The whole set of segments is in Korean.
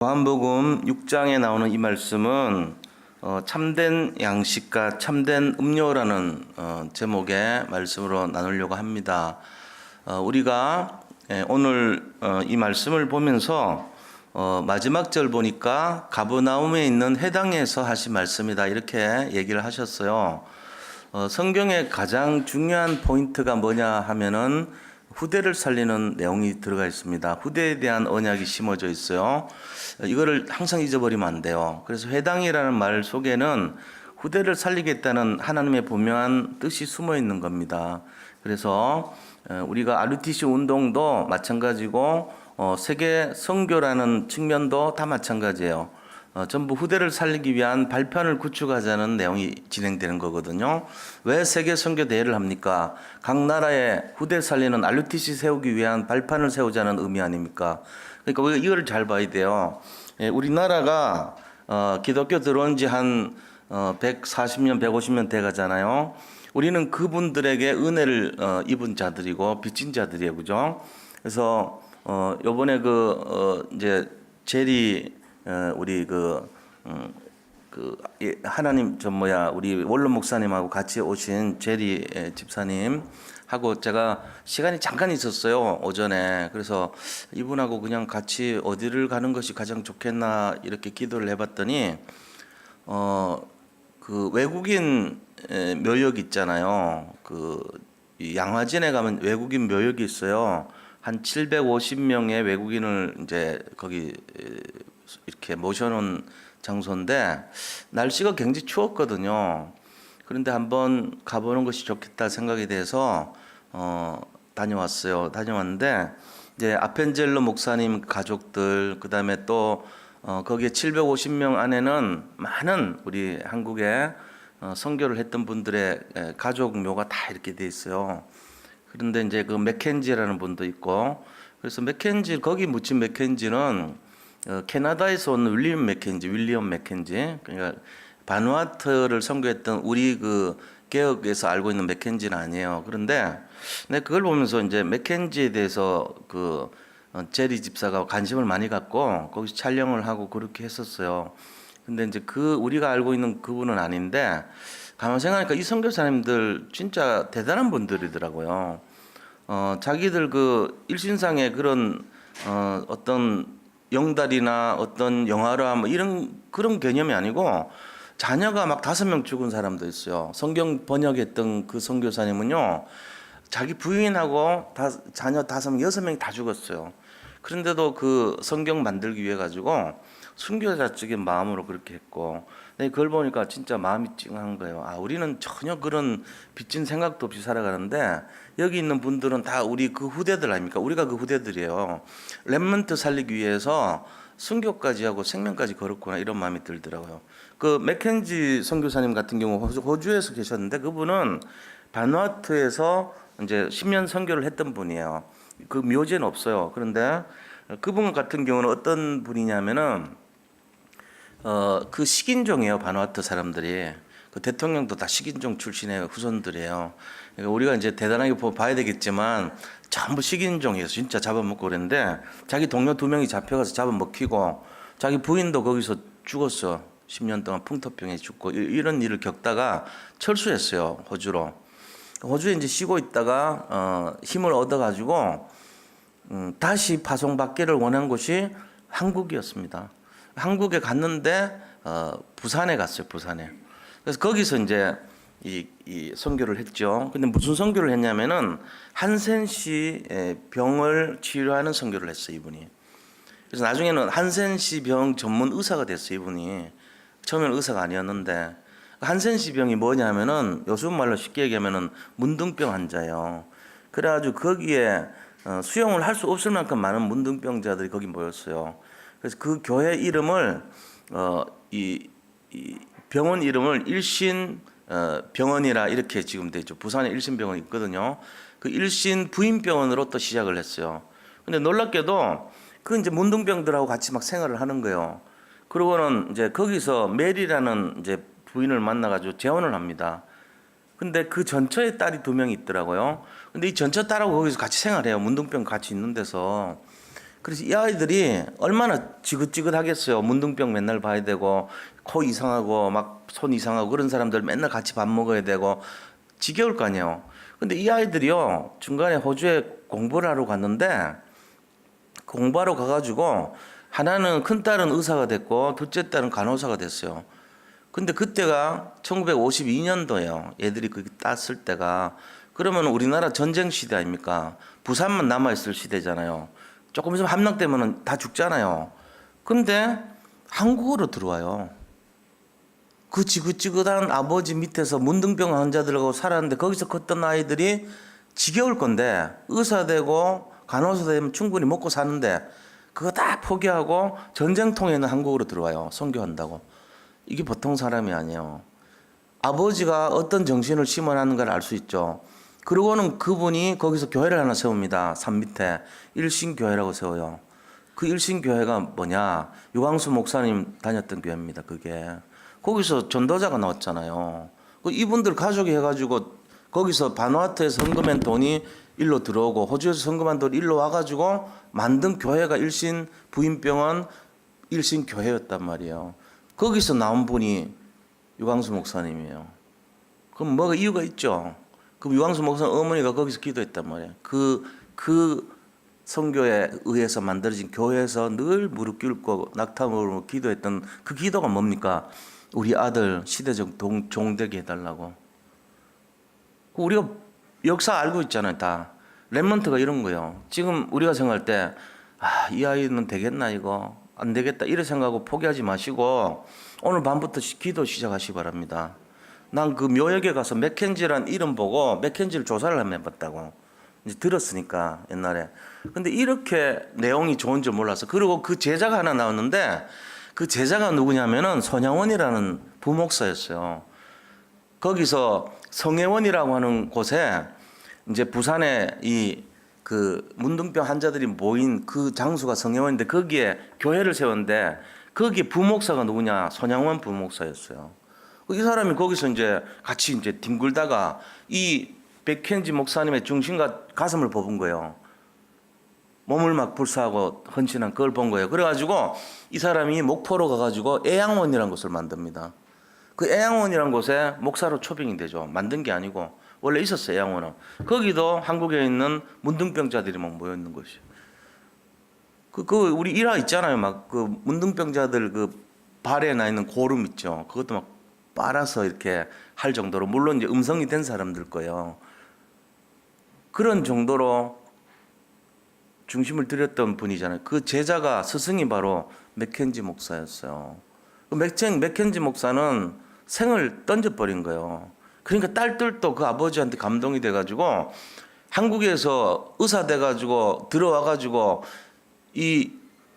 요한복음 6장에 나오는 이 말씀은 참된 양식과 참된 음료라는 제목의 말씀으로 나누려고 합니다. 우리가 오늘 이 말씀을 보면서 마지막 절 보니까 가버나움에 있는 회당에서 하신 말씀이다 이렇게 얘기를 하셨어요. 성경의 가장 중요한 포인트가 뭐냐 하면은 후대를 살리는 내용이 들어가 있습니다. 후대에 대한 언약이 심어져 있어요. 이거를 항상 잊어버리면 안 돼요. 그래서 회당이라는 말 속에는 후대를 살리겠다는 하나님의 분명한 뜻이 숨어 있는 겁니다. 그래서 우리가 RUTC 운동도 마찬가지고 세계 선교라는 측면도 다 마찬가지예요. 전부 후대를 살리기 위한 발판을 구축하자는 내용이 진행되는 거거든요. 왜 세계 선교 대회를 합니까? 각 나라의 후대 살리는 RUTC 세우기 위한 발판을 세우자는 의미 아닙니까? 그러니까 우리가 이걸 잘 봐야 돼요. 우리나라가 기독교 들어온 지 한 140년, 150년 돼 가잖아요. 우리는 그분들에게 은혜를 입은 자들이고 빚진 자들이에요. 그죠? 그래서 요번에 이제 제리 우리 하나님 우리 원로 목사님하고 같이 오신 제리 집사님 하고 제가 시간이 잠깐 있었어요, 오전에. 그래서 이분하고 그냥 같이 어디를 가는 것이 가장 좋겠나 이렇게 기도를 해봤더니 그 외국인 묘역 있잖아요. 이 양화진에 가면 외국인 묘역이 있어요. 한 750명의 외국인을 이제 거기 이렇게 모셔놓은 장소인데 날씨가 굉장히 추웠거든요. 그런데 한번 가보는 것이 좋겠다 생각이 돼서 다녀왔어요. 다녀왔는데 이제 아펜젤로 목사님 가족들 그다음에 또 거기에 750명 안에는 많은 우리 한국에 선교를 했던 분들의 가족 묘가 다 이렇게 돼 있어요. 그런데 이제 그 맥켄지라는 분도 있고 그래서 맥켄지 거기 묻힌 맥켄지는 캐나다에서 온 윌리엄 맥켄지. 그러니까 바누아투를 선교했던 우리 개혁에서 알고 있는 맥켄지는 아니에요. 그런데 내가 그걸 보면서 이제 맥켄지에 대해서 제리 집사가 관심을 많이 갖고 거기서 촬영을 하고 그렇게 했었어요. 근데 이제 우리가 알고 있는 그분은 아닌데 가만 생각하니까 이 선교사님들 진짜 대단한 분들이더라고요. 자기들 일신상의 그런 어떤 영달이나 어떤 영화라 뭐 그런 개념이 아니고 자녀가 막 5명 죽은 사람도 있어요. 성경 번역했던 그 선교사님은요, 자기 부인하고 자녀 5명, 6명이 다 죽었어요. 그런데도 그 성경 만들기 위해 가지고 순교자적인 마음으로 그렇게 했고, 근데 그걸 보니까 진짜 마음이 찡한 거예요. 아, 우리는 전혀 그런 빚진 생각도 없이 살아가는데 여기 있는 분들은 다 우리 그 후대들 아닙니까? 우리가 그 후대들이에요. 렘넌트 살리기 위해서 순교까지 하고 생명까지 걸었구나 이런 마음이 들더라고요. 그 맥켄지 선교사님 같은 경우 호주에서 계셨는데 그분은 바누아투에서 이제 10년 선교를 했던 분이에요. 그 묘지는 없어요. 그런데 그분 같은 경우는 어떤 분이냐면은 그 식인종이에요. 바누아투 사람들이. 그 대통령도 다 식인종 출신의 후손들이에요. 그러니까 우리가 이제 대단하게 봐야 되겠지만 전부 식인종이에요. 진짜 잡아먹고 그랬는데 자기 동료 2명이 잡혀가서 잡아먹히고 자기 부인도 거기서 죽었어. 10년 동안 풍토병에 죽고 이런 일을 겪다가 철수했어요. 호주로. 호주에 이제 쉬고 있다가 힘을 얻어가지고 다시 파송받기를 원한 곳이 한국이었습니다. 한국에 갔는데 부산에 갔어요. 부산에. 그래서 거기서 이제 이 선교를 했죠. 근데 무슨 선교를 했냐면은 한센씨 병을 치료하는 선교를 했어요. 이분이. 그래서 나중에는 한센씨 병 전문 의사가 됐어요. 이분이. 처음에는 의사가 아니었는데 한센씨 병이 뭐냐면은 요즘 말로 쉽게 얘기하면은 문둥병 환자예요. 그래가지고 거기에 수용을 할 수 없을 만큼 많은 문둥병자들이 거기 모였어요. 그래서 그 교회 이름을 이 병원 이름을 일신 병원이라 이렇게 지금 되죠. 부산에 일신병원이 있거든요. 그 일신 부인병원으로 또 시작을 했어요. 근데 놀랍게도 이제 문둥병들하고 같이 막 생활을 하는 거예요. 그러고는 이제 거기서 메리라는 이제 부인을 만나가지고 재혼을 합니다. 근데 그 전처에 딸이 2명이 있더라고요. 근데 이 전처 딸하고 거기서 같이 생활해요. 문둥병 같이 있는 데서. 그래서 이 아이들이 얼마나 지긋지긋하겠어요. 문둥병 맨날 봐야 되고 코 이상하고 막 손 이상하고 그런 사람들 맨날 같이 밥 먹어야 되고 지겨울 거 아니에요. 근데 이 아이들이요 중간에 호주에 공부를 하러 갔는데 공부하러 가가지고 하나는 큰 딸은 의사가 됐고 둘째 딸은 간호사가 됐어요. 근데 그때가 1952년도예요. 얘들이 그게 땄을 때가. 그러면 우리나라 전쟁 시대 아닙니까? 부산만 남아있을 시대잖아요. 조금 있으면 함락되면 다 죽잖아요. 근데 한국으로 들어와요. 그 지긋지긋한 아버지 밑에서 문둥병 환자들하고 살았는데 거기서 컸던 아이들이 지겨울 건데 의사 되고 간호사 되면 충분히 먹고 사는데 그거 다 포기하고 전쟁통에 있는 한국으로 들어와요. 선교한다고. 이게 보통 사람이 아니에요. 아버지가 어떤 정신을 심어놨는가를 알 수 있죠. 그러고는 그분이 거기서 교회를 하나 세웁니다. 산 밑에 일신교회라고 세워요. 그 일신교회가 뭐냐? 유광수 목사님 다녔던 교회입니다. 그게 거기서 전도자가 나왔잖아요. 이분들 가족이 해가지고 거기서 바누아투에서 헌금한 돈이 일로 들어오고 호주에서 헌금한 돈이 일로 와가지고 만든 교회가 일신 부인병원 일신교회였단 말이에요. 거기서 나온 분이 유광수 목사님이에요. 그럼 뭐가 이유가 있죠. 그럼 유광수 목사님 어머니가 거기서 기도했단 말이에요. 그 선교에 의해서 만들어진 교회에서 늘 무릎 꿇고 낙타무릎으로 기도했던 그 기도가 뭡니까? 우리 아들 시대적 종되게 해달라고. 우리가 역사 알고 있잖아요. 다 렘넌트가 이런 거예요. 지금 우리가 생각할 때 이 아이는 되겠나 이거 안 되겠다 이런 생각하고 포기하지 마시고 오늘 밤부터 기도 시작하시기 바랍니다. 난 그 묘역에 가서 맥켄지란 이름 보고 맥켄지를 조사를 한번 해봤다고. 이제 들었으니까 옛날에. 근데 이렇게 내용이 좋은 줄 몰라서. 그리고 그 제자가 하나 나왔는데 그 제자가 누구냐면은 손양원이라는 부목사였어요. 거기서 성혜원이라고 하는 곳에 이제 부산에 그 문둥병 환자들이 모인 그 장소가 성혜원인데 거기에 교회를 세웠는데 거기 부목사가 누구냐? 손양원 부목사였어요. 이 사람이 거기서 이제 같이 이제 뒹굴다가 이 백켄지 목사님의 중심과 가슴을 뽑은 거예요. 몸을 막 불사하고 헌신한 그걸 본 거예요. 그래가지고 이 사람이 목포로 가가지고 애양원이라는 곳을 만듭니다. 그 애양원이라는 곳에 목사로 초빙이 되죠. 만든 게 아니고 원래 있었어요. 애양원은. 거기도 한국에 있는 문둥병자들이 막 모여 있는 곳이에요. 우리 일화 있잖아요. 막 그 문둥병자들 그 발에 나 있는 고름 있죠. 그것도 막 빨아서 이렇게 할 정도로 물론 이제 음성이 된 사람들 거예요. 그런 정도로 중심을 들였던 분이잖아요. 그 제자가 스승이 바로 맥켄지 목사였어요. 맥켄지 목사는 생을 던져버린 거예요. 그러니까 딸들도 그 아버지한테 감동이 돼가지고 한국에서 의사 돼가지고 들어와가지고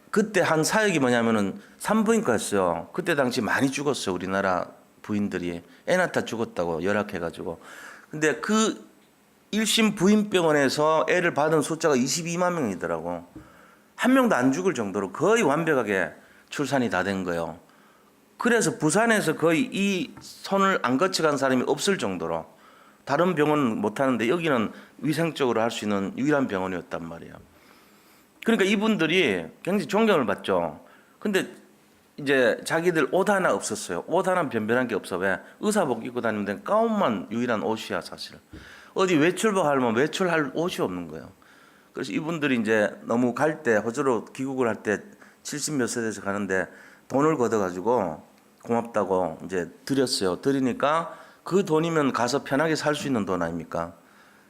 그때 한 사역이 뭐냐면은 산부인과였어요. 그때 당시 많이 죽었어요. 우리나라 부인들이 애 낳다 죽었다고 열악해가지고. 근데 그 일심 부인병원에서 애를 받은 숫자가 22만 명이더라고. 한 명도 안 죽을 정도로 거의 완벽하게 출산이 다 된 거예요. 그래서 부산에서 거의 이 손을 안 거쳐간 사람이 없을 정도로 다른 병원은 못 하는데 여기는 위생적으로 할 수 있는 유일한 병원이었단 말이에요. 그러니까 이분들이 굉장히 존경을 받죠. 근데 이제 자기들 옷 하나 없었어요. 옷 하나 변변한 게 없어. 왜? 의사복 입고 다니는데 가운만 유일한 옷이야 사실. 어디 외출복 하려면 외출할 옷이 없는 거예요. 그래서 이분들이 이제 너무 갈 때 호주로 귀국을 할 때 70몇 세대에서 가는데 돈을 걷어가지고 고맙다고 이제 드렸어요. 드리니까 그 돈이면 가서 편하게 살 수 있는 돈 아닙니까?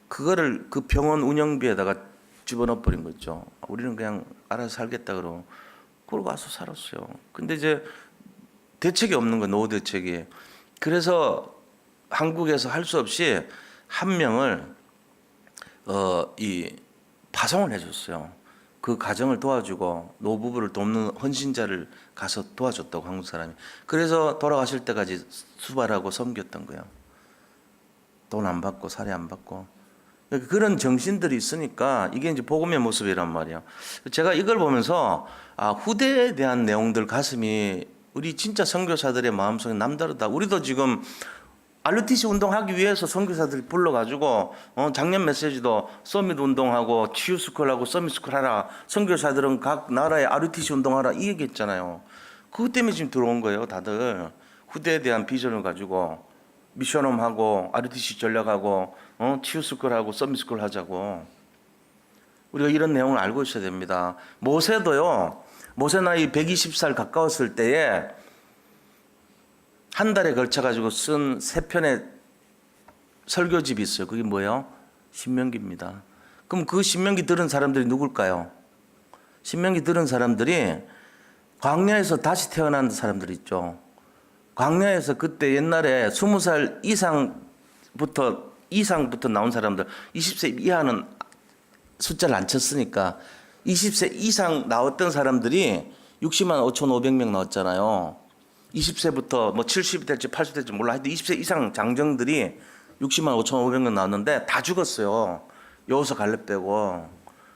그거를 그 병원 운영비에다가 집어넣어 버린 거죠. 우리는 그냥 알아서 살겠다 그러고 그러고 와서 살았어요. 근데 이제 대책이 없는 거예요. 노후 대책이. 그래서 한국에서 할 수 없이 한 명을 파송을 해줬어요. 그 가정을 도와주고 노부부를 돕는 헌신자를 가서 도와줬다고 한국 사람이. 그래서 돌아가실 때까지 수발하고 섬겼던 거예요. 돈 안 받고 살이 안 받고. 그런 정신들이 있으니까 이게 이제 복음의 모습이란 말이에요. 제가 이걸 보면서 후대에 대한 내용들 가슴이 우리 진짜 선교사들의 마음속에 남다르다. 우리도 지금 RTC 운동하기 위해서 선교사들이 불러가지고 작년 메시지도 서밋 운동하고 치유스쿨하고 서밋스쿨 하라. 선교사들은 각 나라에 RTC 운동하라 이 얘기했잖아요. 그것 때문에 지금 들어온 거예요. 다들 후대에 대한 비전을 가지고 미션홈하고 RTC 전략하고 치유스쿨하고 서밋스쿨 하자고. 우리가 이런 내용을 알고 있어야 됩니다. 모세도요. 모세 나이 120살 가까웠을 때에 한 달에 걸쳐가지고 쓴 3편의 설교집이 있어요. 그게 뭐예요? 신명기입니다. 그럼 그 신명기 들은 사람들이 누굴까요? 신명기 들은 사람들이 광야에서 다시 태어난 사람들 있죠. 광야에서 그때 옛날에 20살 이상부터 나온 사람들, 20세 이하는 숫자를 안 쳤으니까 20세 이상 나왔던 사람들이 60만 5,500명 나왔잖아요. 20세부터 뭐 70이 될지 80이 될지 몰라. 하여튼 20세 이상 장정들이 60만 5,500명 나왔는데 다 죽었어요. 여호수아 갈렙 빼고.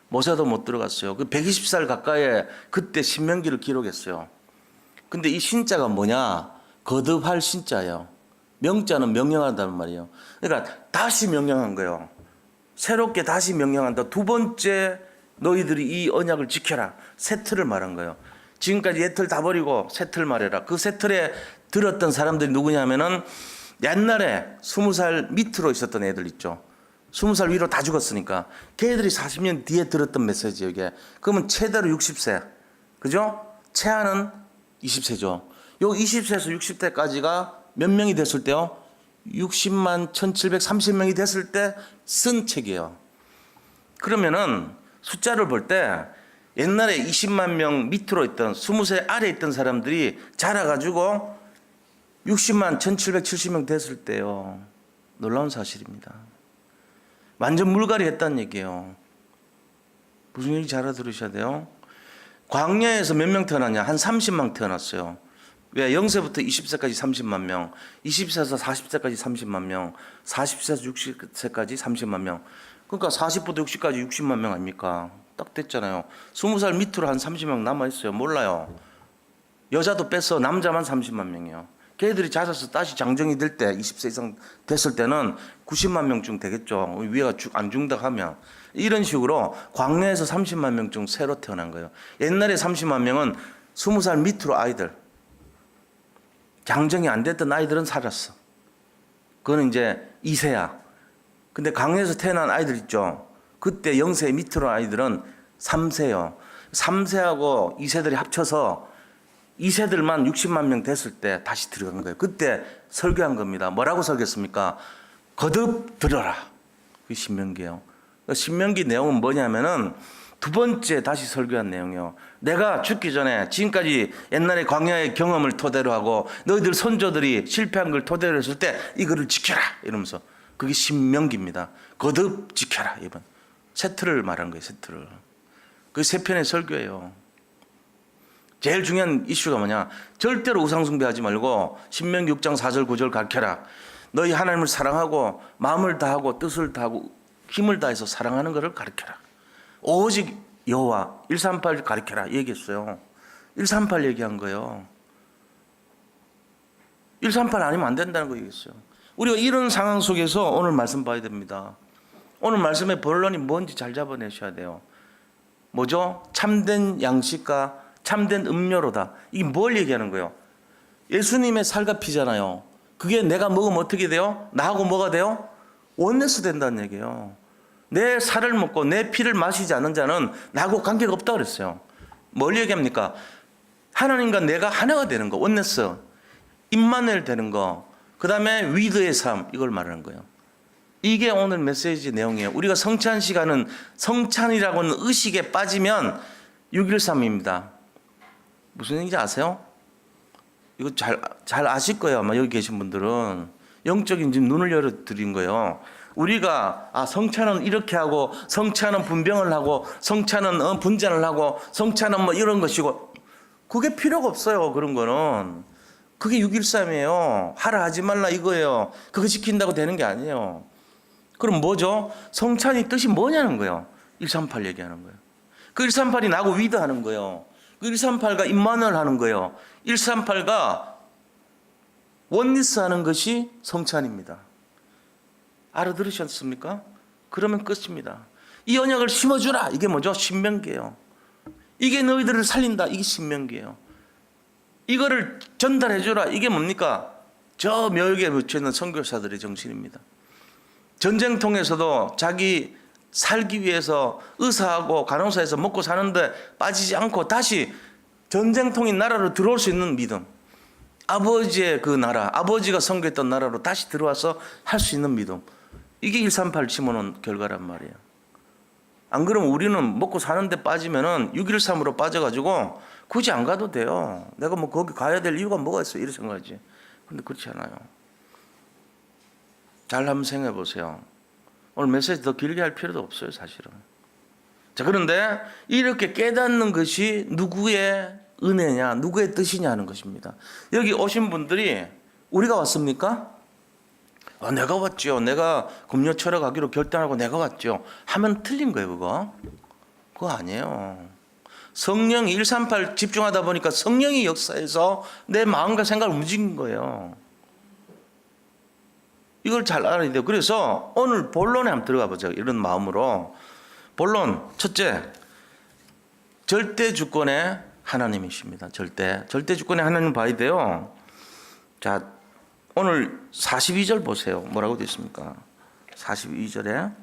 모세도 못 들어갔어요. 그 120살 가까이에 그때 신명기를 기록했어요. 근데 이 신자가 뭐냐? 거듭할 신자예요. 명자는 명령한다는 말이에요. 그러니까 다시 명령한 거예요. 새롭게 다시 명령한다. 두 번째 너희들이 이 언약을 지켜라. 새 틀을 말한 거예요. 지금까지 옛 틀 다 버리고 새 틀 말해라. 그 새 틀에 들었던 사람들이 누구냐면은 옛날에 20살 밑으로 있었던 애들 있죠. 20살 위로 다 죽었으니까 걔들이 40년 뒤에 들었던 메시지예요. 이게. 그러면 최대로 60세. 그죠? 최하는 20세죠. 요 20세에서 60세까지가 몇 명이 됐을 때요? 60만 1730명이 됐을 때 쓴 책이에요. 그러면은 숫자를 볼 때 옛날에 20만 명 밑으로 있던 20세 아래에 있던 사람들이 자라가지고 60만 1770명 됐을 때요. 놀라운 사실입니다. 완전 물갈이 했다는 얘기예요. 무슨 얘기 잘 알아들으셔야 돼요. 광야에서 몇 명 태어났냐? 한 30만 태어났어요. 왜? 0세부터 20세까지 30만 명, 20세에서 40세까지 30만 명, 40세에서 60세까지 30만 명. 그러니까 40부터 60까지 60만 명 아닙니까? 딱 됐잖아요. 20살 밑으로 한 30명 남아있어요. 몰라요. 여자도 뺐어. 남자만 30만 명이요. 걔들이 자라서 다시 장정이 될 때 20세 이상 됐을 때는 90만 명쯤 되겠죠. 위에가 안 죽는다 하면. 이런 식으로 광야에서 30만 명쯤 새로 태어난 거예요. 옛날에 30만 명은 20살 밑으로 아이들. 장정이 안 됐던 아이들은 살았어. 그거는 이제 2세야. 근데 강에서 태어난 아이들 있죠. 그때 0세 밑으로 아이들은 3세요. 3세하고 2세들이 합쳐서 2세들만 60만 명 됐을 때 다시 들어간 거예요. 그때 설교한 겁니다. 뭐라고 설교했습니까? 거듭 들어라. 그게 신명기예요. 신명기 내용은 뭐냐면은 두 번째 다시 설교한 내용이요. 내가 죽기 전에 지금까지 옛날에 광야의 경험을 토대로 하고 너희들 선조들이 실패한 걸 토대로 했을 때 이거를 지켜라 이러면서 그게 신명기입니다. 거듭 지켜라 이번 새 틀을 말한 거예요. 새 틀을. 그 세 편의 설교예요. 제일 중요한 이슈가 뭐냐? 절대로 우상숭배하지 말고 신명기 6장 4절 9절 가르쳐라. 너희 하나님을 사랑하고 마음을 다하고 뜻을 다하고 힘을 다해서 사랑하는 것을 가르쳐라. 오직 여호와 138 가르쳐라 얘기했어요. 138 얘기한 거예요. 138 아니면 안 된다는 거 얘기했어요. 우리가 이런 상황 속에서 오늘 말씀 봐야 됩니다. 오늘 말씀의 본론이 뭔지 잘 잡아내셔야 돼요. 뭐죠? 참된 양식과 참된 음료로다. 이게 뭘 얘기하는 거예요? 예수님의 살과 피잖아요. 그게 내가 먹으면 어떻게 돼요? 나하고 뭐가 돼요? 원네스 된다는 얘기예요. 내 살을 먹고 내 피를 마시지 않는 자는 나하고 관계가 없다 그랬어요. 뭘 얘기합니까? 하나님과 내가 하나가 되는 거, 원네스. 임마누엘 되는 거. 그 다음에 위드의 삶, 이걸 말하는 거예요. 이게 오늘 메시지 내용이에요. 우리가 성찬 시간은 성찬이라고는 의식에 빠지면 6.13입니다. 무슨 얘기인지 아세요? 이거 잘 아실 거예요. 아마 여기 계신 분들은. 영적인 지금 눈을 열어드린 거예요. 우리가 성찬은 이렇게 하고 성찬은 분병을 하고 성찬은 분잔을 하고 성찬은 뭐 이런 것이고 그게 필요가 없어요. 그런 거는. 그게 6.13이에요. 하라 하지 말라 이거예요. 그거 지킨다고 되는 게 아니에요. 그럼 뭐죠? 성찬이 뜻이 뭐냐는 거예요. 138 얘기하는 거예요. 그 138이 나하고 위드하는 거예요. 그 138가 임마누엘 하는 거예요. 138가 원리스하는 것이 성찬입니다. 알아들으셨습니까? 그러면 끝입니다. 이 언약을 심어주라. 이게 뭐죠? 신명기예요. 이게 너희들을 살린다. 이게 신명기예요. 이거를 전달해주라. 이게 뭡니까? 저 묘역에 묻혀있는 선교사들의 정신입니다. 전쟁통에서도 자기 살기 위해서 의사하고 간호사에서 먹고 사는데 빠지지 않고 다시 전쟁통인 나라로 들어올 수 있는 믿음. 아버지의 그 나라, 아버지가 선교했던 나라로 다시 들어와서 할 수 있는 믿음. 이게 138 심어놓은 결과란 말이에요. 안 그러면 우리는 먹고 사는데 빠지면은 613으로 빠져가지고 굳이 안 가도 돼요. 내가 뭐 거기 가야 될 이유가 뭐가 있어? 이렇게 생각하지. 근데 그렇지 않아요. 잘 한번 생각해 보세요. 오늘 메시지 더 길게 할 필요도 없어요, 사실은. 자, 그런데 이렇게 깨닫는 것이 누구의 은혜냐, 누구의 뜻이냐 하는 것입니다. 여기 오신 분들이 우리가 왔습니까? 내가 왔죠. 내가 금요철에 가기로 결단하고 내가 왔죠. 하면 틀린 거예요, 그거. 그거 아니에요. 성령이 138 집중하다 보니까 성령이 역사해서 내 마음과 생각을 움직인 거예요. 이걸 잘 알아야 돼요. 그래서 오늘 본론에 한번 들어가 보자. 이런 마음으로. 본론, 첫째, 절대 주권의 하나님이십니다. 절대 주권의 하나님 봐야 돼요. 자, 오늘 42절 보세요. 뭐라고 되어 있습니까? 42절에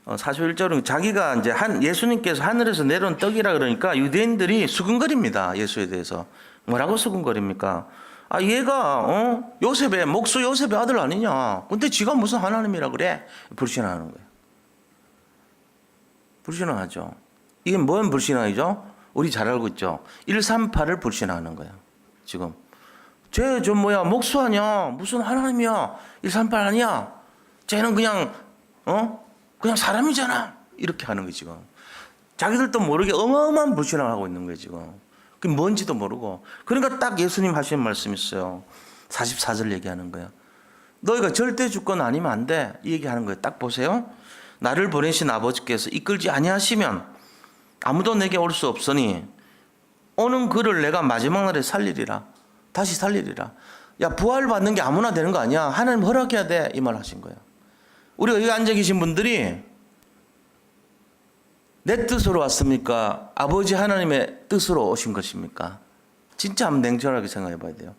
41절은 자기가 이제 예수님께서 하늘에서 내려온 떡이라 그러니까 유대인들이 수근거립니다. 예수에 대해서. 뭐라고 수근거립니까? 얘가 요셉의 목수 요셉의 아들 아니냐? 근데 지가 무슨 하나님이라 그래? 불신하는 거예요. 불신하죠. 이게 뭔 불신하죠? 우리 잘 알고 있죠. 138을 불신하는 거예요. 지금 쟤 뭐야 목수 아니야? 무슨 하나님이야? 138 아니야? 쟤는 그냥 사람이잖아. 이렇게 하는 거예요 지금. 자기들도 모르게 어마어마한 불신을 하고 있는 거예요 지금. 그게 뭔지도 모르고. 그러니까 딱 예수님 하시는 말씀이 있어요. 44절 얘기하는 거예요. 너희가 절대 주권 아니면 안 돼. 이 얘기하는 거예요. 딱 보세요. 나를 보내신 아버지께서 이끌지 아니하시면 아무도 내게 올 수 없으니 오는 그를 내가 마지막 날에 살리리라. 다시 살리리라. 야, 부활 받는 게 아무나 되는 거 아니야. 하나님 허락해야 돼. 이 말 하신 거예요. 우리가 여기 앉아 계신 분들이 내 뜻으로 왔습니까? 아버지 하나님의 뜻으로 오신 것입니까? 진짜 한번 냉정하게 생각해 봐야 돼요.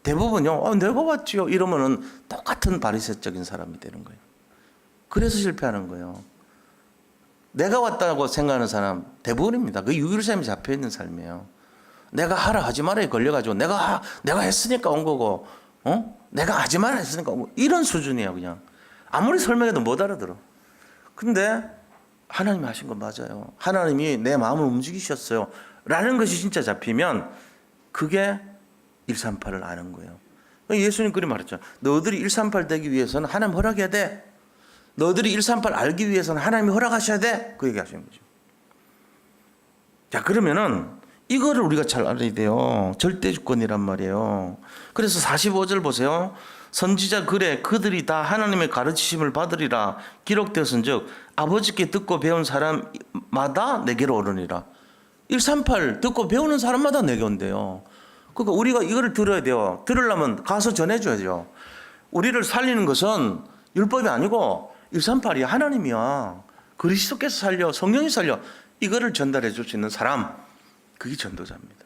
대부분요, 내가 왔지요. 이러면은 똑같은 바리새적인 사람이 되는 거예요. 그래서 실패하는 거예요. 내가 왔다고 생각하는 사람 대부분입니다. 그 유일셈이 잡혀 있는 삶이에요. 내가 하라 하지 말아에 걸려가지고 내가 했으니까 온 거고, 내가 하지 말아 했으니까 온 거. 이런 수준이에요, 그냥. 아무리 설명해도 못 알아들어. 근데 하나님이 하신 건 맞아요. 하나님이 내 마음을 움직이셨어요. 라는 것이 진짜 잡히면 그게 138을 아는 거예요. 예수님 그리 말했죠. 너희들이 138 되기 위해서는 하나님 허락해야 돼. 너희들이 138 알기 위해서는 하나님이 허락하셔야 돼. 그 얘기 하시는 거죠. 자, 그러면은 이거를 우리가 잘 알아야 돼요. 절대주권이란 말이에요. 그래서 45절 보세요. 선지자 글에 그들이 다 하나님의 가르치심을 받으리라 기록되었은즉 아버지께 듣고 배운 사람마다 내게로 오르니라. 138 듣고 배우는 사람마다 내게 온대요. 그러니까 우리가 이거를 들어야 돼요. 들으려면 가서 전해줘야죠. 우리를 살리는 것은 율법이 아니고 138이 하나님이야. 그리스도께서 살려, 성령이 살려. 이거를 전달해 줄 수 있는 사람, 그게 전도자입니다.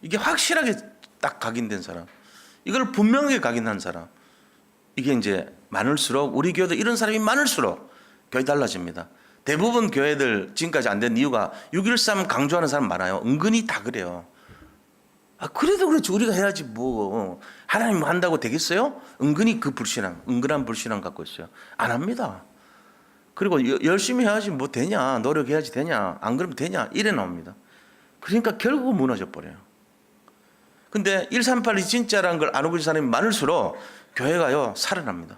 이게 확실하게 딱 각인된 사람, 이걸 분명하게 각인한 사람, 이게 이제 많을수록, 우리 교회도 이런 사람이 많을수록 교회 달라집니다. 대부분 교회들 지금까지 안 된 이유가 6.13 강조하는 사람 많아요. 은근히 다 그래요. 그래도 그렇지, 우리가 해야지 뭐. 하나님 한다고 되겠어요? 은근히 그 불신앙, 은근한 불신앙 갖고 있어요. 안 합니다. 그리고 열심히 해야지 뭐 되냐, 노력해야지 되냐, 안 그러면 되냐, 이래 나옵니다. 그러니까 결국은 무너져 버려요. 근데 138이 진짜라는 걸 알고 있는 사람이 많을수록 교회가요 살아납니다.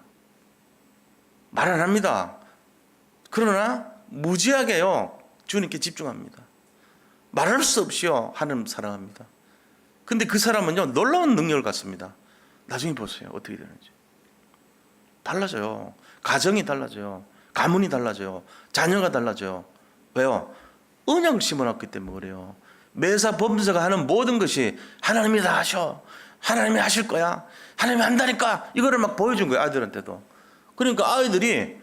말 안 합니다. 그러나 무지하게요 주님께 집중합니다. 말할 수 없이요 하나님 사랑합니다. 근데 그 사람은요 놀라운 능력을 갖습니다. 나중에 보세요 어떻게 되는지. 달라져요. 가정이 달라져요. 가문이 달라져요. 자녀가 달라져요. 왜요? 언약을 심어놨기 때문에 그래요. 매사 범사가 하는 모든 것이 하나님이 다 하셔. 하나님이 하실 거야. 하나님이 한다니까. 이거를 막 보여준 거예요, 아이들한테도. 그러니까 아이들이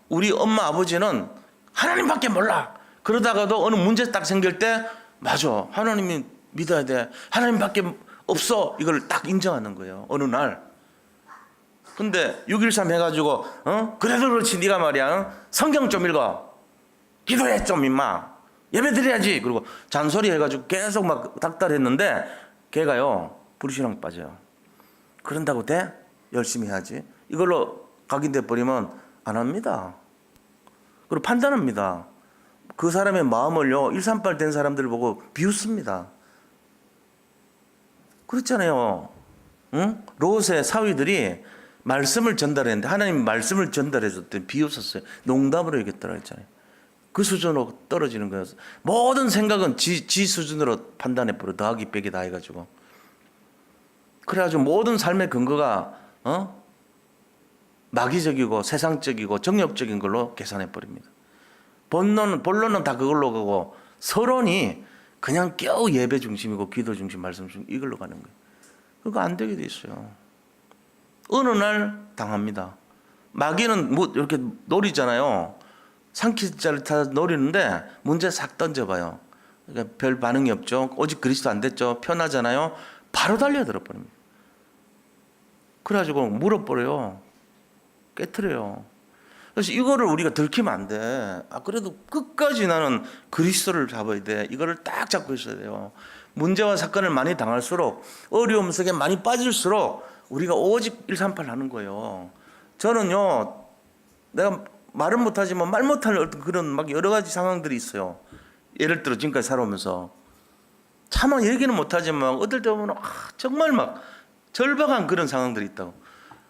우리 엄마 아버지는 하나님밖에 몰라. 그러다가도 어느 문제 딱 생길 때 맞아, 하나님이 믿어야 돼. 하나님밖에 없어. 이걸 딱 인정하는 거예요, 어느 날. 근데 6.13 해가지고 그래도 그렇지 네가 말이야 성경 좀 읽어. 기도해 좀 임마. 예배 드려야지. 그리고 잔소리 해가지고 계속 막 닥달했는데 걔가요 불신앙 빠져요. 그런다고 돼? 열심히 해야지. 이걸로 각인돼 버리면 안 합니다. 그리고 판단합니다. 그 사람의 마음을요 138 된 사람들을 보고 비웃습니다. 그렇잖아요. 응? 롯의 사위들이 말씀을 전달했는데 하나님 말씀을 전달해 줬더니 비웃었어요. 농담으로 얘기했더라 했잖아요. 그 수준으로 떨어지는 거예요. 모든 생각은 지 수준으로 판단해 버려. 더하기 빼기 다 해가지고. 그래가지고 모든 삶의 근거가 마귀적이고 세상적이고 정욕적인 걸로 계산해 버립니다. 본론은 다 그걸로 가고 서론이 그냥 겨우 예배 중심이고 기도 중심 말씀 중심 이걸로 가는 거예요. 그거 안 되게 돼 있어요. 어느 날 당합니다. 마귀는 뭐 이렇게 노리잖아요. 산기자를 타서 노리는데 문제 싹 던져봐요. 그러니까 별 반응이 없죠. 오직 그리스도 안 됐죠. 편하잖아요. 바로 달려들어 버립니다. 그래가지고 물어버려요. 깨트려요. 그래서 이거를 우리가 들키면 안 돼. 그래도 끝까지 나는 그리스도를 잡아야 돼. 이거를 딱 잡고 있어야 돼요. 문제와 사건을 많이 당할수록 어려움 속에 많이 빠질수록 우리가 오직 138 하는 거예요. 저는요, 내가 말은 못하지만 말 못할 어떤 그런 막 여러 가지 상황들이 있어요. 예를 들어 지금까지 살아오면서 차마 얘기는 못하지만 어떨 때 보면 정말 막 절박한 그런 상황들이 있다고.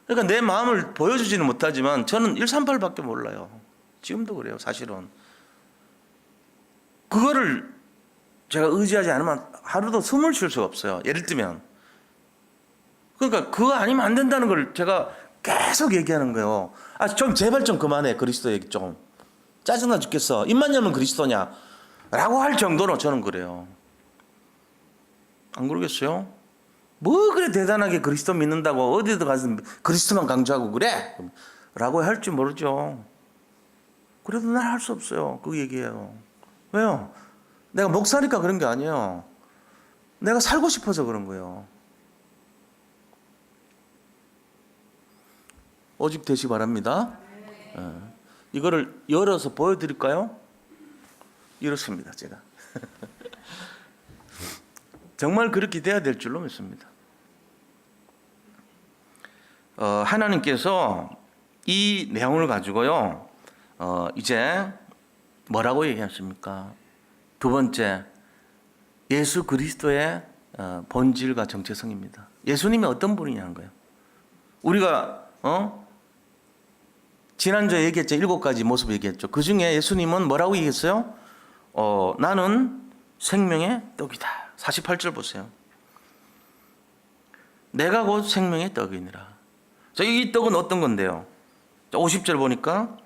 그러니까 내 마음을 보여주지는 못하지만 저는 138밖에 몰라요. 지금도 그래요, 사실은. 그거를 제가 의지하지 않으면 하루도 숨을 쉴 수가 없어요. 예를 들면. 그러니까 그거 아니면 안 된다는 걸 제가 계속 얘기하는 거예요. 좀 제발 좀 그만해. 그리스도 얘기 좀. 짜증나 죽겠어. 입만 열면 그리스도냐? 라고 할 정도로 저는 그래요. 안 그러겠어요? 뭐 그래 대단하게 그리스도 믿는다고 어디도 가서 그리스도만 강조하고 그래? 라고 할지 모르죠. 그래도 난 할 수 없어요. 그 얘기예요. 왜요? 내가 목사니까 그런 게 아니에요. 내가 살고 싶어서 그런 거예요. 오직 되시 바랍니다. 이거를 열어서 보여드릴까요? 이렇습니다, 제가. 정말 그렇게 돼야 될 줄로 믿습니다. 하나님께서 이 내용을 가지고요, 이제 뭐라고 얘기하십니까? 두 번째, 예수 그리스도의 본질과 정체성입니다. 예수님이 어떤 분이냐는 거예요. 우리가 지난주에 얘기했죠. 7가지 모습 얘기했죠. 그 중에 예수님은 뭐라고 얘기했어요? 나는 생명의 떡이다. 48절 보세요. 내가 곧 생명의 떡이니라. 자, 이 떡은 어떤 건데요? 50절 보니까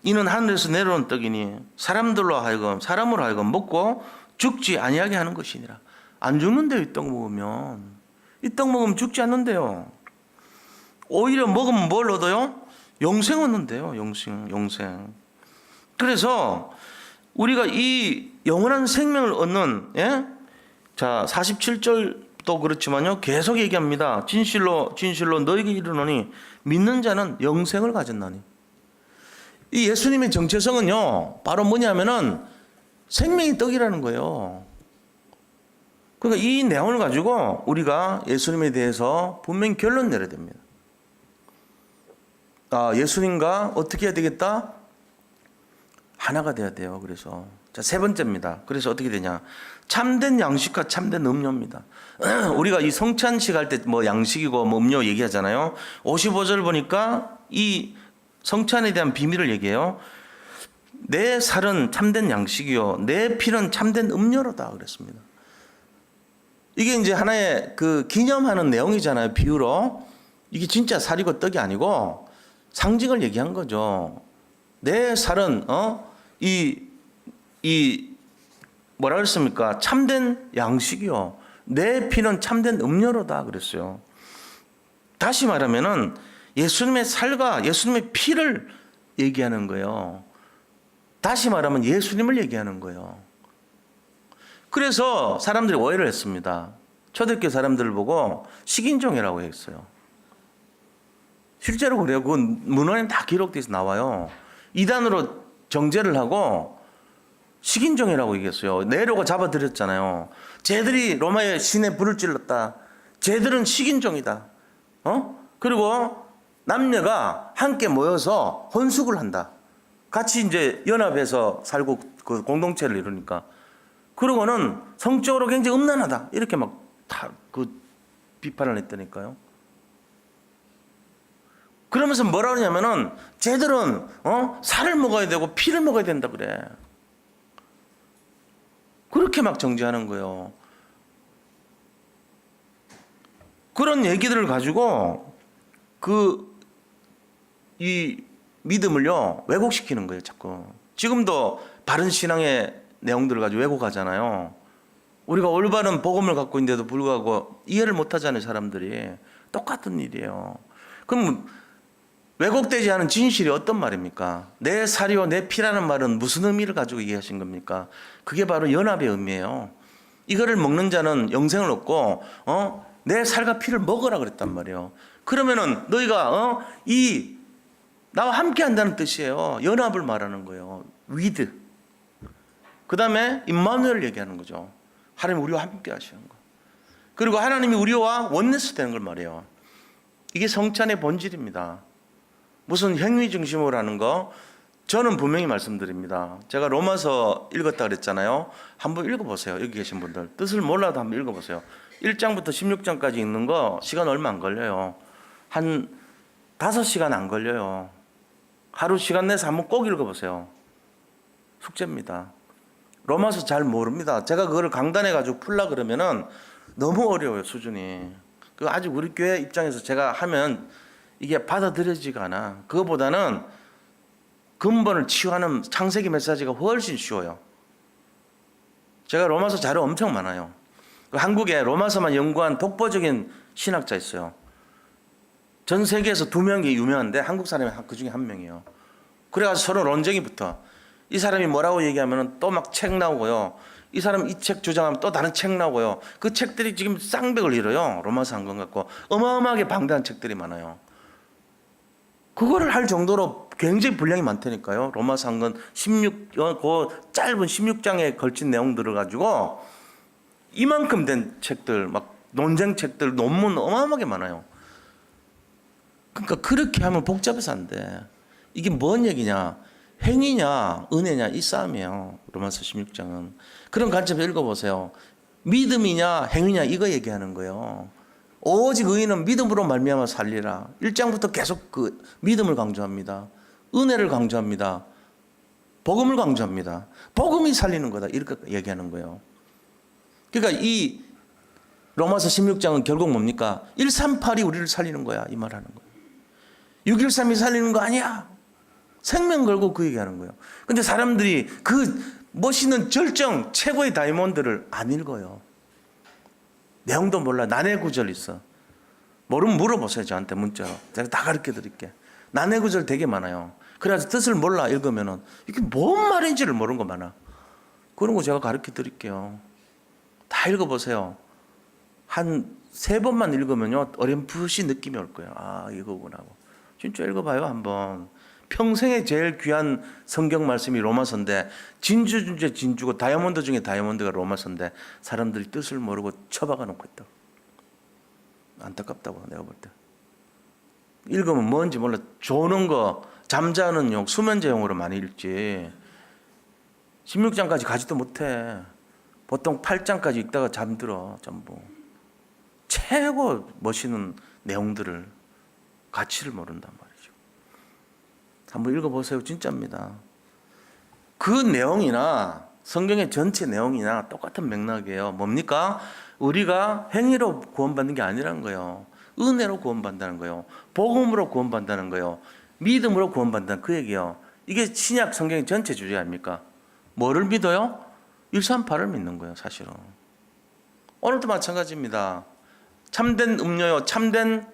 이는 하늘에서 내려온 떡이니 사람으로 하여금 먹고 죽지 아니하게 하는 것이니라. 안 죽는데요, 이 떡 먹으면. 이 떡 먹으면 죽지 않는데요. 오히려 먹으면 뭘 얻어요? 영생 얻는데요. 영생. 그래서 우리가 이 영원한 생명을 얻는, 자, 47절도 그렇지만요, 계속 얘기합니다. 진실로 너에게 이르노니 믿는 자는 영생을 가졌나니. 이 예수님의 정체성은요, 바로 뭐냐면은 생명의 떡이라는 거예요. 그러니까 이 내용을 가지고 우리가 예수님에 대해서 분명히 결론 내려야 됩니다. 예수님과 어떻게 해야 되겠다? 하나가 돼야 돼요. 그래서 자, 세 번째입니다. 그래서 어떻게 되냐? 참된 양식과 참된 음료입니다. 우리가 이 성찬식 할 때 뭐 양식이고 뭐 음료 얘기하잖아요. 55절 보니까 이 성찬에 대한 비밀을 얘기해요. 내 살은 참된 양식이요, 내 피는 참된 음료로다 그랬습니다. 이게 이제 하나의 그 기념하는 내용이잖아요. 비유로. 이게 진짜 살이고 떡이 아니고 상징을 얘기한 거죠. 내 살은 이 뭐라 그랬습니까? 참된 양식이요. 내 피는 참된 음료로다 그랬어요. 다시 말하면은 예수님의 살과 예수님의 피를 얘기하는 거예요. 다시 말하면 예수님을 얘기하는 거예요. 그래서 사람들이 오해를 했습니다. 초대교회 사람들을 보고 식인종이라고 했어요. 실제로 그래요. 그건 문헌에 다 기록돼서 나와요. 이단으로 정죄를 하고 식인종이라고 얘기했어요. 네로가 잡아들였잖아요. 쟤들이 로마의 신에 불을 찔렀다. 쟤들은 식인종이다. 그리고 남녀가 함께 모여서 혼숙을 한다. 같이 이제 연합해서 살고 그 공동체를 이루니까. 그러고는 성적으로 굉장히 음란하다. 이렇게 막 다 그 비판을 했다니까요. 그러면서 뭐라 그러냐면은 쟤들은 살을 먹어야 되고 피를 먹어야 된다 그래. 그렇게 막 정죄하는 거예요. 그런 얘기들을 가지고 이 믿음을요 왜곡시키는 거예요. 자꾸 지금도 바른 신앙의 내용들을 가지고 왜곡하잖아요. 우리가 올바른 복음을 갖고 있는데도 불구하고 이해를 못하잖아요. 사람들이. 똑같은 일이에요. 그럼 왜곡되지 않은 진실이 어떤 말입니까? 내 살이요 내 피라는 말은 무슨 의미를 가지고 얘기하신 겁니까? 그게 바로 연합의 의미예요. 이거를 먹는 자는 영생을 얻고 내 살과 피를 먹으라 그랬단 말이에요. 그러면은 너희가 나와 함께 한다는 뜻이에요. 연합을 말하는 거예요. with. 그 다음에 임마누엘을 얘기하는 거죠. 하나님 우리와 함께 하시는 거. 그리고 하나님이 우리와 원네스 되는 걸 말해요. 이게 성찬의 본질입니다. 무슨 행위 중심으로 하는 거. 저는 분명히 말씀드립니다. 제가 로마서 읽었다 그랬잖아요. 한번 읽어보세요. 여기 계신 분들. 뜻을 몰라도 한번 읽어보세요. 1장부터 16장까지 읽는 거 시간 얼마 안 걸려요. 한 5시간 안 걸려요. 하루 시간 내서 한번 꼭 읽어보세요. 숙제입니다. 로마서 잘 모릅니다. 제가 그거를 강단해가지고 풀라 그러면은 너무 어려워요. 수준이. 그 아직 우리 교회 입장에서 제가 하면 이게 받아들여지가 않아. 그거보다는 근본을 치유하는 창세기 메시지가 훨씬 쉬워요. 제가 로마서 자료 엄청 많아요. 한국에 로마서만 연구한 독보적인 신학자 있어요. 전 세계에서 2명이 유명한데 한국 사람이 그 중에 1명이에요. 그래가지고 서로 논쟁이 붙어. 이 사람이 뭐라고 얘기하면 또 막 책 나오고요. 이 사람 이 책 주장하면 또 다른 책 나오고요. 그 책들이 지금 쌍벽을 이뤄요. 로마서 한 권 갖고 어마어마하게 방대한 책들이 많아요. 그거를 할 정도로 굉장히 분량이 많다니까요. 로마서 한 권 그 짧은 16장에 걸친 내용들을 가지고 이만큼 된 책들, 막 논쟁 책들, 논문 어마어마하게 많아요. 그러니까 그렇게 하면 복잡해서 안 돼. 이게 뭔 얘기냐? 행위냐, 은혜냐 이 싸움이에요. 로마서 16장은. 그런 관점에서 읽어보세요. 믿음이냐, 행위냐 이거 얘기하는 거예요. 오직 의인은 믿음으로 말미암아 살리라. 1장부터 계속 그 믿음을 강조합니다. 은혜를 강조합니다. 복음을 강조합니다. 복음이 살리는 거다 이렇게 얘기하는 거예요. 그러니까 이 로마서 16장은 결국 뭡니까? 138이 우리를 살리는 거야 이 말하는 거예요. 613이 살리는 거 아니야. 생명 걸고 그 얘기하는 거예요. 근데 사람들이 그 멋있는 절정 최고의 다이몬드를 안 읽어요. 내용도 몰라. 난해 구절 있어. 모르면 물어보세요. 저한테 문자로. 제가 다 가르쳐 드릴게. 난해 구절 되게 많아요. 그래서 뜻을 몰라 읽으면은 이게 뭔 말인지를 모르는 거 많아. 그런 거 제가 가르쳐 드릴게요. 다 읽어보세요. 한 3번만 읽으면요 어렴풋이 느낌이 올 거예요. 아 이거구나 하고. 진짜 읽어봐요 한번. 평생에 제일 귀한 성경 말씀이 로마서인데 진주 중에 진주고 다이아몬드 중에 다이아몬드가 로마서인데 사람들이 뜻을 모르고 처박아 놓고 있다. 안타깝다고 내가 볼 때. 읽으면 뭔지 몰라. 조는 거, 잠자는 용, 수면제용으로 많이 읽지. 16장까지 가지도 못해. 보통 8장까지 읽다가 잠들어 전부. 최고 멋있는 내용들을 가치를 모른단 말이죠. 한번 읽어보세요. 진짜입니다. 그 내용이나 성경의 전체 내용이나 똑같은 맥락이에요. 뭡니까? 우리가 행위로 구원받는 게 아니라는 거예요. 은혜로 구원받는다는 거예요. 복음으로 구원받는다는 거예요. 믿음으로 구원받는다는 그 얘기예요. 이게 신약 성경의 전체 주제 아닙니까? 뭐를 믿어요? 138을 믿는 거예요. 사실은. 오늘도 마찬가지입니다. 참된 음료요, 참된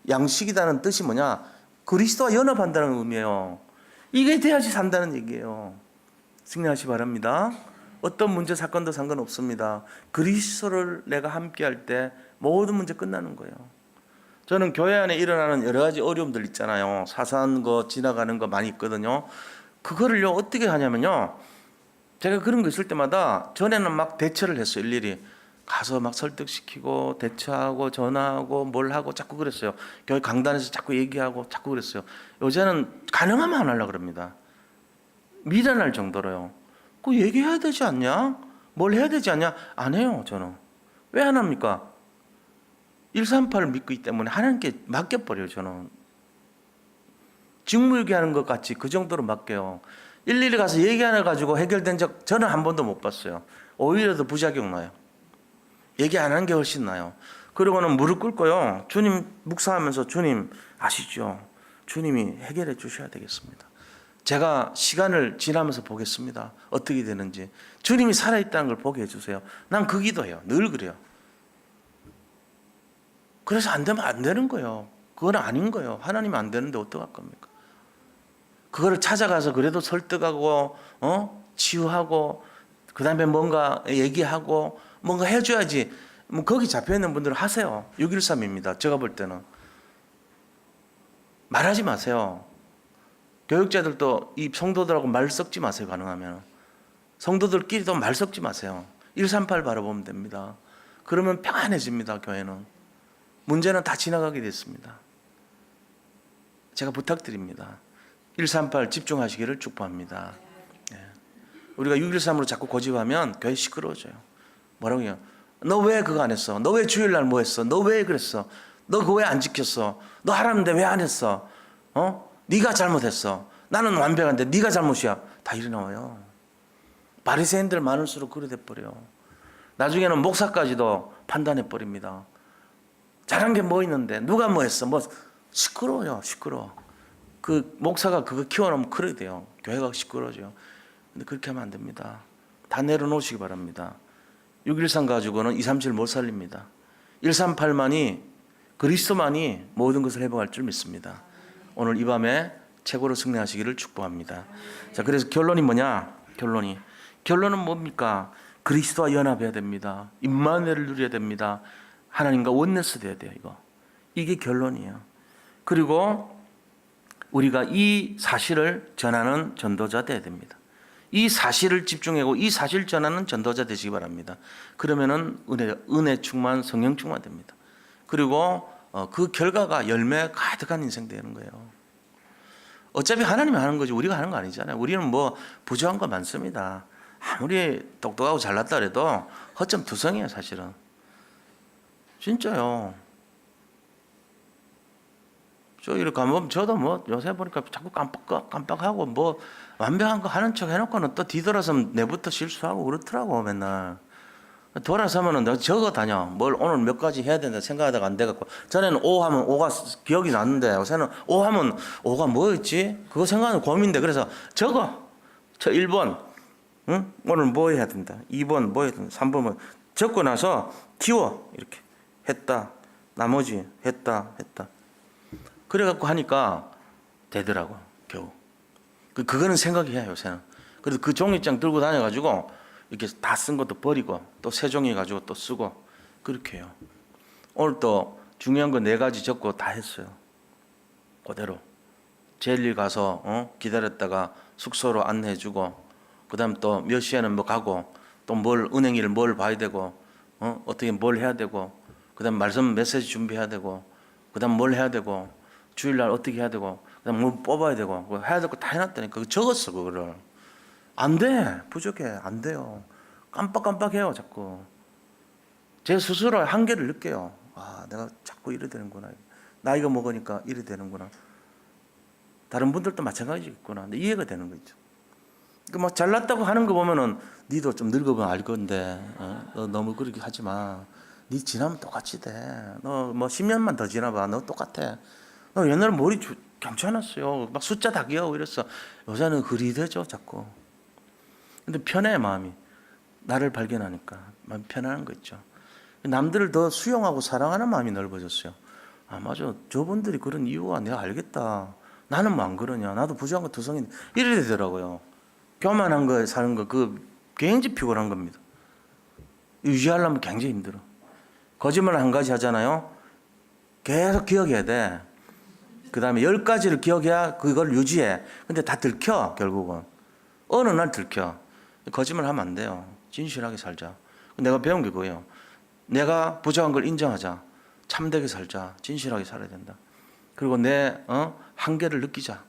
양식이라는 뜻이 뭐냐? 그리스도와 연합한다는 의미예요. 이게 돼야지 산다는 얘기예요. 승리하시 바랍니다. 어떤 문제 사건도 상관없습니다. 그리스도를 내가 함께할 때 모든 문제 끝나는 거예요. 저는 교회 안에 일어나는 여러 가지 어려움들 있잖아요. 사소한 거 지나가는 거 많이 있거든요. 그거를요 어떻게 하냐면요, 제가 그런 거 있을 때마다 전에는 막 대처를 했어요. 일일이 가서 막 설득시키고 대처하고 전화하고 뭘 하고 자꾸 그랬어요. 교회 강단에서 자꾸 얘기하고 자꾸 그랬어요. 요새는 가능하면 안 하려고 그럽니다. 미련할 정도로요. 그 얘기해야 되지 않냐? 뭘 해야 되지 않냐? 안 해요. 저는. 왜 안 합니까? 138을 믿고 있기 때문에 하나님께 맡겨버려요. 저는 직무유기하는 것 같이 그 정도로 맡겨요. 일일이 가서 얘기 안 해가지고 해결된 적 저는 한 번도 못 봤어요. 오히려 더 부작용 나요. 얘기 안 하는 게 훨씬 나요. 그리고는 무릎 꿇고요, 주님 묵상하면서, 주님 아시죠? 주님이 해결해 주셔야 되겠습니다. 제가 시간을 지나면서 보겠습니다. 어떻게 되는지. 주님이 살아있다는 걸 보게 해주세요. 난 그 기도해요. 늘 그래요. 그래서 안 되면 안 되는 거예요. 그건 아닌 거예요. 하나님은 안 되는데 어떡할 겁니까? 그거를 찾아가서 그래도 설득하고 치유하고 그 다음에 뭔가 얘기하고 뭔가 해줘야지. 뭐 거기 잡혀있는 분들은 하세요. 613입니다. 제가 볼 때는 말하지 마세요. 교육자들도 이 성도들하고 말 섞지 마세요. 가능하면 성도들끼리도 말 섞지 마세요. 138 바라보면 됩니다. 그러면 평안해집니다. 교회는. 문제는 다 지나가게 됐습니다. 제가 부탁드립니다. 138 집중하시기를 축복합니다. 우리가 613으로 자꾸 고집하면 교회 시끄러워져요. 뭐라고 해요? 너 왜 그거 안 했어? 너 왜 주일날 뭐 했어? 너 왜 그랬어? 너 그거 왜 안 지켰어? 너 하라는데 왜 안 했어? 네가 잘못했어. 나는 완벽한데 네가 잘못이야. 다 이래 나와요. 바리새인들 많을수록 그래 돼버려요. 나중에는 목사까지도 판단해 버립니다. 잘한 게 뭐 있는데 누가 뭐 했어? 뭐 시끄러워요. 시끄러워. 그 목사가 그거 키워놓으면 그래 돼요. 교회가 시끄러워져요. 근데 그렇게 하면 안 됩니다. 다 내려놓으시기 바랍니다. 613 가지고는 237 못 살립니다. 138만이, 그리스도만이 모든 것을 회복할 줄 믿습니다. 오늘 이 밤에 최고로 승리하시기를 축복합니다. 자, 그래서 결론이 뭐냐? 결론은 뭡니까? 그리스도와 연합해야 됩니다. 임마누엘을 누려야 됩니다. 하나님과 원네스 돼야 돼요. 이게 결론이에요. 그리고 우리가 이 사실을 전하는 전도자 돼야 됩니다. 이 사실을 집중하고 이 사실 전하는 전도자 되시기 바랍니다. 그러면은 은혜 충만, 성령 충만 됩니다. 그리고 그 결과가 열매 가득한 인생 되는 거예요. 어차피 하나님이 하는 거지 우리가 하는 거 아니잖아요. 우리는 뭐 부족한 거 많습니다. 아무리 똑똑하고 잘났다 그래도 허점 투성이에요. 사실은. 진짜요. 저 이렇게 가면 저도 뭐 요새 보니까 자꾸 깜빡하고 뭐 완벽한 거 하는 척 해놓고는 또 뒤돌아서면 내부터 실수하고 그렇더라고. 맨날 돌아서면은 너 적어 다녀. 뭘 오늘 몇 가지 해야 된다 생각하다가 안 돼갖고, 전에는 O 하면 O가 기억이 났는데 요새는 O 하면 O가 뭐였지? 그거 생각하는 고민인데, 그래서 적어. 저 1번 응? 오늘 뭐 해야 된다. 2번 뭐 해야 된다. 3번 뭐 적고 나서 키워. 이렇게 했다. 나머지 했다. 그래갖고 하니까 되더라고. 겨우. 그거는 생각해야 해요. 요새는. 그래서 그 종이장 들고 다녀가지고 이렇게 다 쓴 것도 버리고 또 새 종이 가지고 또 쓰고 그렇게 해요. 오늘 또 중요한 거 4가지 적고 다 했어요. 그대로. 제일 가서 기다렸다가 숙소로 안내해주고, 그 다음 또 몇 시에는 뭐 가고, 또 뭘 은행일 뭘 봐야 되고, 어떻게 뭘 해야 되고, 그 다음 말씀 메시지 준비해야 되고, 그 다음 뭘 해야 되고, 주일날 어떻게 해야 되고, 그 다음 뭐 뽑아야 되고, 뭐 해야 될 거 다 해놨다니까. 그거 적었어. 그거를. 안 돼. 부족해. 안 돼요. 깜빡해요. 자꾸. 제 스스로 한계를 느껴요. 아, 내가 자꾸 이래 되는구나. 나이가 먹으니까 이래 되는구나. 다른 분들도 마찬가지겠구나. 근데 이해가 되는 거죠. 그 막 잘났다고 하는 거 보면은 니도 좀 늙어보면 알 건데, 너 너무 그렇게 하지 마. 니 지나면 똑같이 돼. 너 뭐 10년만 더 지나봐. 너 똑같아. 너 옛날에 머리 괜찮았어요. 막 숫자 다 기억하고 이랬어. 요새는 흐리되죠, 자꾸. 근데 편해, 마음이. 나를 발견하니까 마음이 편안한 거 있죠. 남들을 더 수용하고 사랑하는 마음이 넓어졌어요. 아, 맞아. 저분들이 그런 이유가 내가 알겠다. 나는 뭐 안 그러냐. 나도 부정한 거 투성이 이래 되더라고요. 교만한 거에 사는 거, 굉장히 피곤한 겁니다. 유지하려면 굉장히 힘들어. 거짓말 한 가지 하잖아요. 계속 기억해야 돼. 그 다음에 10가지를 기억해야 그걸 유지해. 근데 다 들켜, 결국은. 어느 날 들켜. 거짓말 하면 안 돼요. 진실하게 살자. 내가 배운 게 그거예요. 내가 부정한 걸 인정하자. 참되게 살자. 진실하게 살아야 된다. 그리고 내 한계를 느끼자.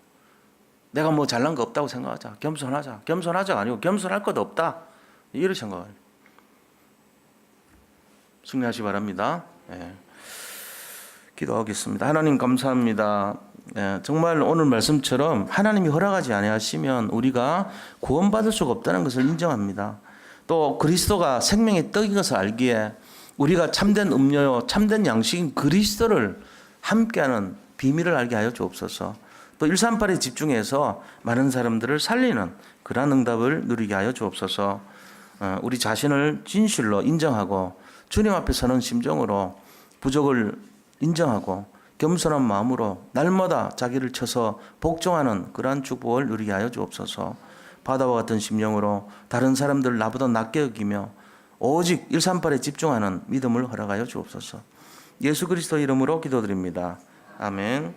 내가 뭐 잘난 거 없다고 생각하자. 겸손하자. 겸손하자가 아니고 겸손할 것도 없다. 이렇게 생각해요. 승리하시기 바랍니다. 예. 기도하겠습니다. 하나님 감사합니다. 예, 정말 오늘 말씀처럼 하나님이 허락하지 아니하시면 우리가 구원받을 수가 없다는 것을 인정합니다. 또 그리스도가 생명의 떡인 것을 알기에 우리가 참된 음료요 참된 양식인 그리스도를 함께하는 비밀을 알게 하여 주옵소서. 또 138에 집중해서 많은 사람들을 살리는 그러한 응답을 누리게 하여 주옵소서. 우리 자신을 진실로 인정하고 주님 앞에 서는 심정으로 부족을 인정하고 겸손한 마음으로 날마다 자기를 쳐서 복종하는 그러한 축복을 누리게 하여 주옵소서. 바다와 같은 심령으로 다른 사람들을 나보다 낮게 여기며 오직 138에 집중하는 믿음을 허락하여 주옵소서. 예수 그리스도 이름으로 기도드립니다. 아멘.